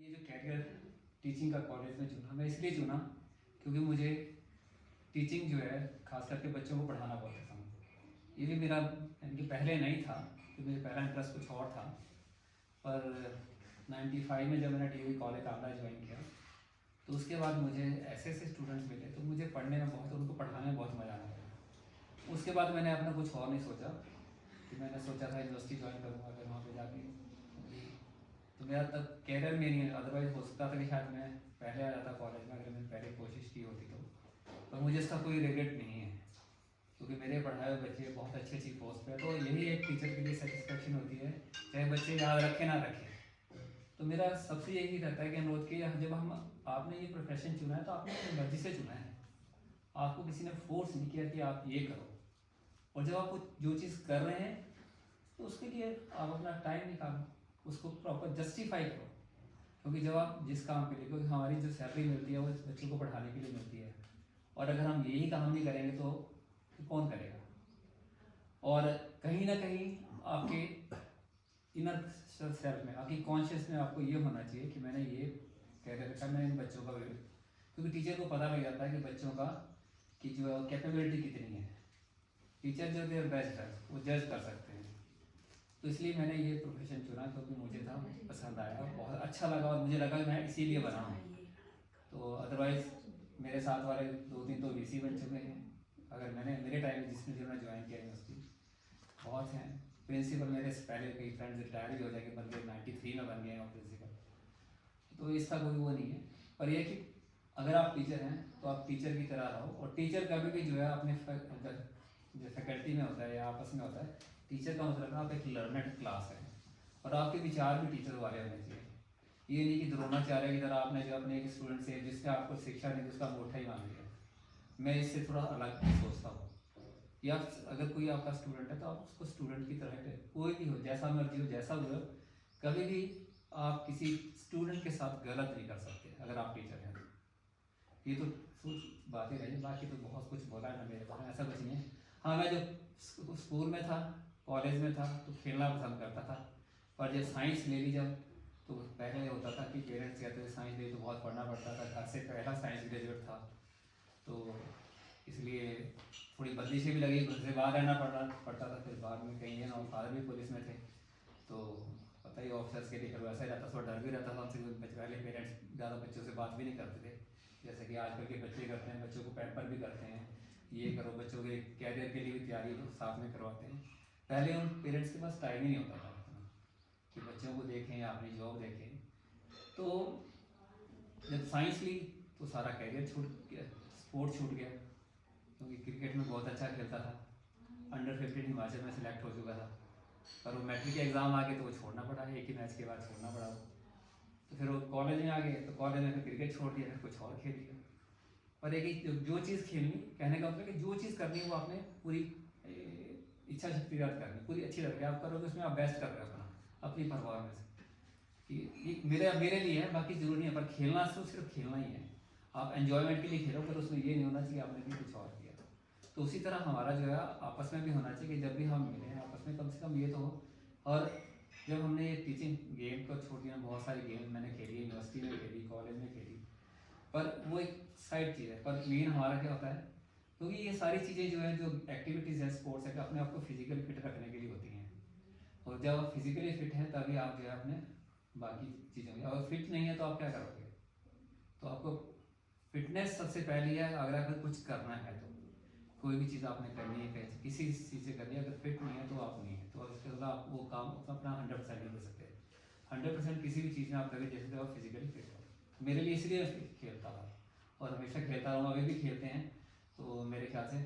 ये जो career teaching का कॉलेज में चुना, मैं इसलिए चुना क्योंकि मुझे टीचिंग जो है खास करके बच्चों को पढ़ाना बहुत पसंद है। ये भी मेरा यानी कि पहले नहीं था, कि मेरा पहला इंटरेस्ट कुछ और था। पर 95 में जब मैंने डी कॉलेज कामरा ज्वाइन किया तो उसके बाद मुझे ऐसे ऐसे स्टूडेंट्स मिले तो मुझे पढ़ने में बहुत, उनको पढ़ाने में बहुत मज़ा आने लगा। उसके बाद मैंने अपना कुछ और नहीं सोचा, कि मैंने सोचा था यूनिवर्सिटी ज्वाइन करूँगा अगर वहाँ पे जाके, तो मेरा तब कैरियर में नहीं है। अदरवाइज हो सकता था कि शायद मैं पहले आ जाता कॉलेज में अगर मैंने पहले कोशिश की होती तो। पर मुझे इसका कोई रिग्रेट नहीं है, क्योंकि मेरे पढ़ाए हुए बच्चे बहुत अच्छी अच्छी पोस्ट पे, तो यही एक टीचर के लिए सेटिस्फेक्शन होती है, चाहे बच्चे याद रखें ना रखें। तो मेरा सबसे यही रहता है कि अनुरोध कि जब हम आपने ये प्रोफेशन चुना है तो आपने अपनी मर्जी से चुना है, आपको किसी ने फोर्स नहीं किया कि आप ये करो। और जब आप जो चीज़ कर रहे हैं तो उसके लिए आप अपना टाइम निकालो, उसको प्रॉपर जस्टिफाई करो। क्योंकि जब आप जिस काम के लिए, क्योंकि हमारी जो सैलरी मिलती है वो बच्चों को पढ़ाने के लिए मिलती है, और अगर हम यही काम नहीं करेंगे तो कौन करेगा। और कहीं ना कहीं आपके इनर सेल्फ में, आपकी कॉन्शियस में आपको ये होना चाहिए कि मैंने ये कैरियर रखा, मैं इन बच्चों का क्योंकि टीचर को पता लग जाता है कि बच्चों का कि जो कैपेबिलिटी कितनी है। टीचर जो देर बेस्ट है वो जज कर सकते हैं। तो इसलिए मैंने ये प्रोफेशन चुना क्योंकि मुझे था पसंद आया, बहुत अच्छा लगा, और मुझे लगा कि मैं इसीलिए बना हूँ। तो अदरवाइज़ मेरे साथ वाले 2-3 तो वीसी बन चुके हैं। अगर मैंने मेरे टाइम में जिसने जो मैं ज्वाइन किया यूनिवर्सिटी, बहुत हैं प्रिंसिपल मेरे से पहले कई फ्रेंड्स रिटायर भी हो जाके बन गए, 93 में बन गए हैं प्रिंसिपल। तो इसका कोई वो नहीं है। पर यह कि अगर आप टीचर हैं तो आप टीचर की तरह रहो, और टीचर कभी भी जो है अपने जो फैकल्टी में होता है या आपस में होता है, टीचर का मतलब आप एक लर्नड क्लास है, और आपके विचार भी टीचर वाले होने चाहिए। ये नहीं कि द्रोणाचार्य की तरह आपने जो अपने एक स्टूडेंट से जिसने आपको शिक्षा दी उसका अंगूठा ही मान लिया। मैं इससे थोड़ा अलग सोचता हूँ, या अगर कोई आपका स्टूडेंट है तो आप उसको स्टूडेंट की तरह करें, कोई भी हो, जैसा मर्जी हो, जैसा हो, कभी भी आप किसी स्टूडेंट के साथ गलत नहीं कर सकते अगर आप टीचर हैं। ये तो कुछ बातें रही, बाकी तो बहुत कुछ बोला है ना मेरे बारे में, ऐसा कुछ नहीं है। हाँ, मैं जब स्कूल में था, कॉलेज में था, तो खेलना पसंद करता था। पर जब साइंस ले ली जब, तो पहले होता था कि पेरेंट्स कहते थे साइंस ले तो बहुत पढ़ना पड़ता था, घर से पहला साइंस ग्रेजुएट था, तो इसलिए थोड़ी बंदिशें भी लगी, घर से बाहर रहना पड़ता था। फिर बाद में कहीं है ना, फादर भी पुलिस में थे, तो पता ही ऑफिसर्स के लिए फिर वैसा ही रहता, थोड़ा डर भी रहता था उनसे। पहले पेरेंट्स ज़्यादा बच्चों से बात भी नहीं करते थे, जैसे कि आजकल के बच्चे करते हैं, बच्चों को पैम्पर भी करते हैं, ये करो, बच्चों के कैरियर के लिए भी तैयारी साथ में करवाते हैं। पहले उन पेरेंट्स के पास टाइम ही नहीं होता था कि बच्चों को देखें या अपनी जॉब देखें। तो जब साइंस ली तो सारा कैरियर छूट गया, स्पोर्ट छूट गया, क्योंकि क्रिकेट में बहुत अच्छा खेलता था, अंडर 15 हिमाचल में सिलेक्ट हो चुका था। पर वो मैट्रिक के एग्ज़ाम आ गए तो वो छोड़ना पड़ा, एक ही मैच के बाद छोड़ना पड़ा वो। तो फिर वो कॉलेज में आ गए तो कॉलेज में फिर क्रिकेट छोड़ दिया, फिर कुछ और खेल लिया। पर एक ही जो चीज़ खेलनी, कहने का मतलब कि जो चीज़ करनी है वो आपने पूरी इच्छा शक्ति रख करनी, पूरी अच्छी लग रही है, आप करोगे उसमें आप बेस्ट कर रहे हो अपना, अपनी परफॉर्मेंस। ये मेरे लिए है, बाकी जरूरी नहीं है। पर खेलना तो सिर्फ खेलना ही है, आप एंजॉयमेंट के लिए खेलो, पर उसमें ये नहीं होना चाहिए आपने भी कुछ और किया। तो उसी तरह हमारा जो है आपस में भी होना चाहिए कि जब भी हम मिले हैं आपस में कम से कम ये तो हो। और जब हमने ये टीचिंग गेम को छोड़ दिया, बहुत सारी गेम मैंने खेली, यूनिवर्सिटी में खेली, कॉलेज में खेली, पर वो एक साइड चीज़ है। पर मेन हमारा क्या होता है, क्योंकि ये सारी चीज़ें जो है, जो एक्टिविटीज़ है, स्पोर्ट्स है, कि अपने आप को फिजिकली फिट रखने के लिए होती हैं। और जब आप फिजिकली फिट हैं तभी आप जो है अपने बाकी चीज़ों में, अगर फिट नहीं है तो आप क्या करोगे। तो आपको फिटनेस सबसे पहली है, अगर कुछ करना है तो कोई भी चीज़ आपने करनी है, कैसे किसी चीज़ से करनी है, अगर फिट नहीं है तो आप नहीं है, तो उसके बाद आप वो काम अपना 100% नहीं कर सकते। 100% किसी भी चीज़ में आप कभी जैसे आप फिजिकली फिट हो। मेरे लिए इसलिए खेलता था और हमेशा खेलता रहूँगा, अभी भी खेलते हैं। तो मेरे ख्याल से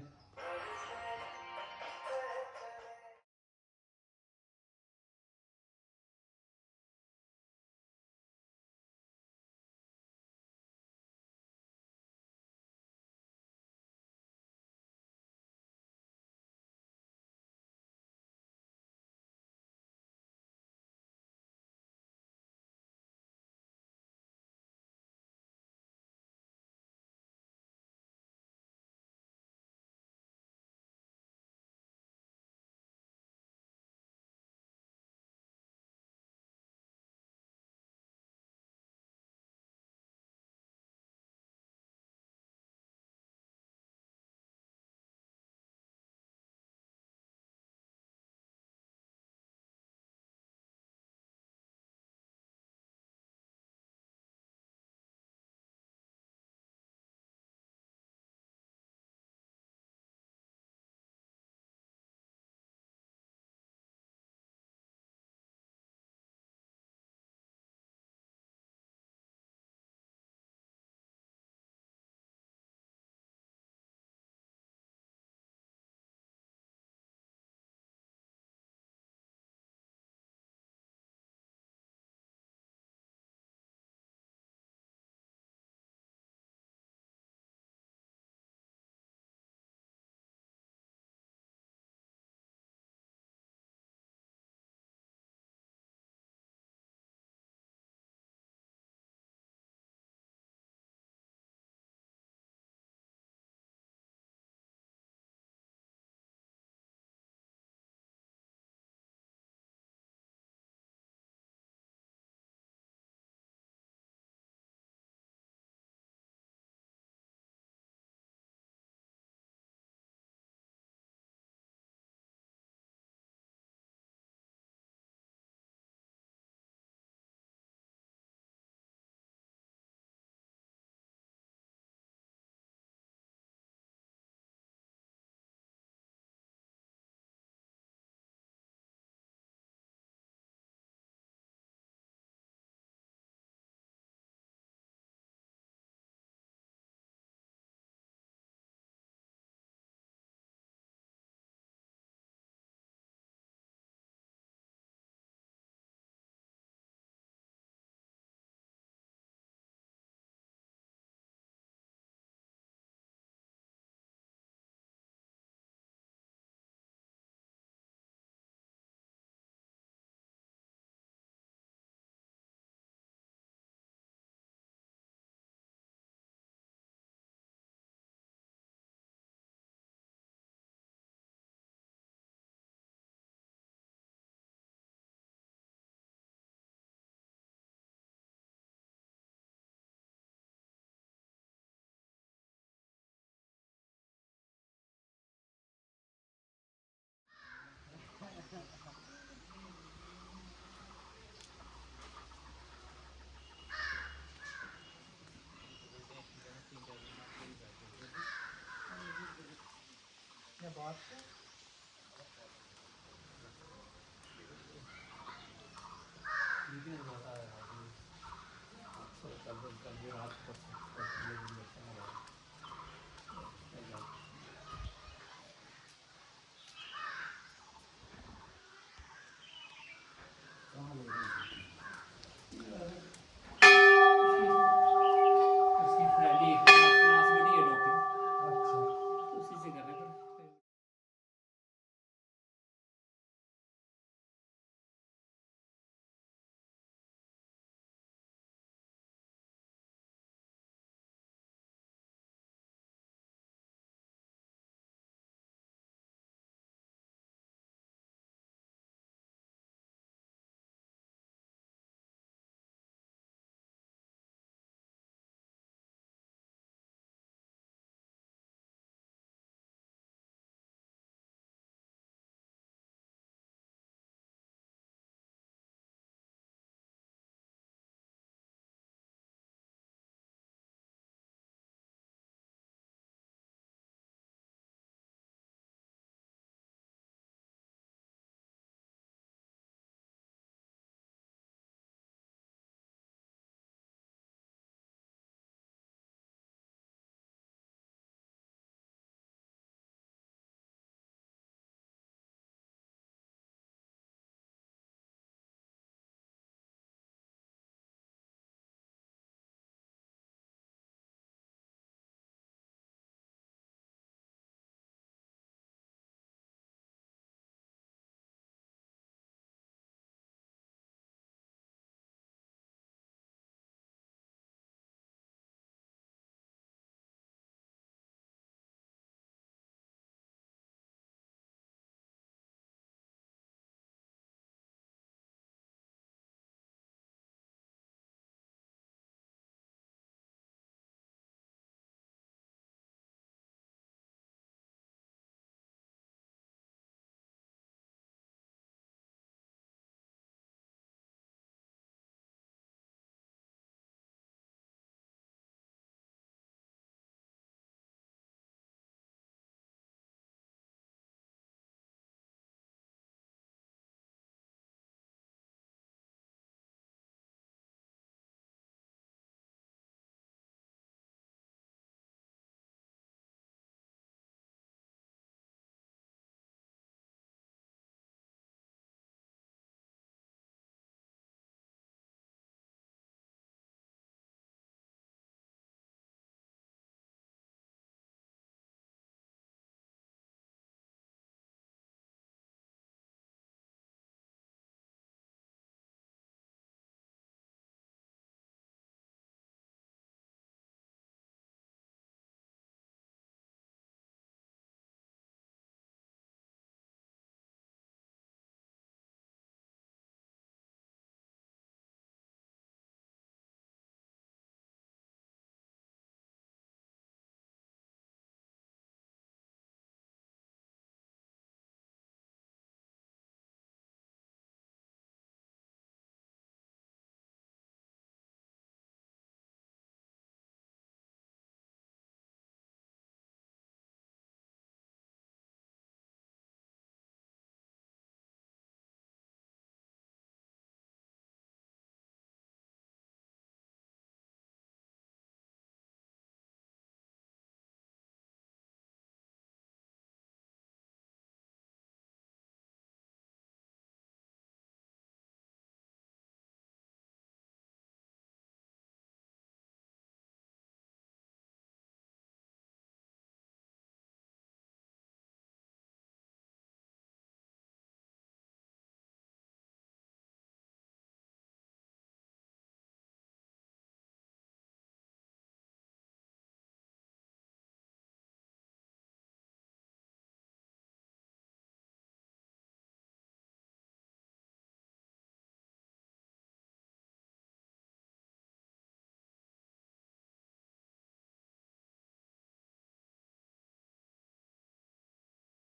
आपको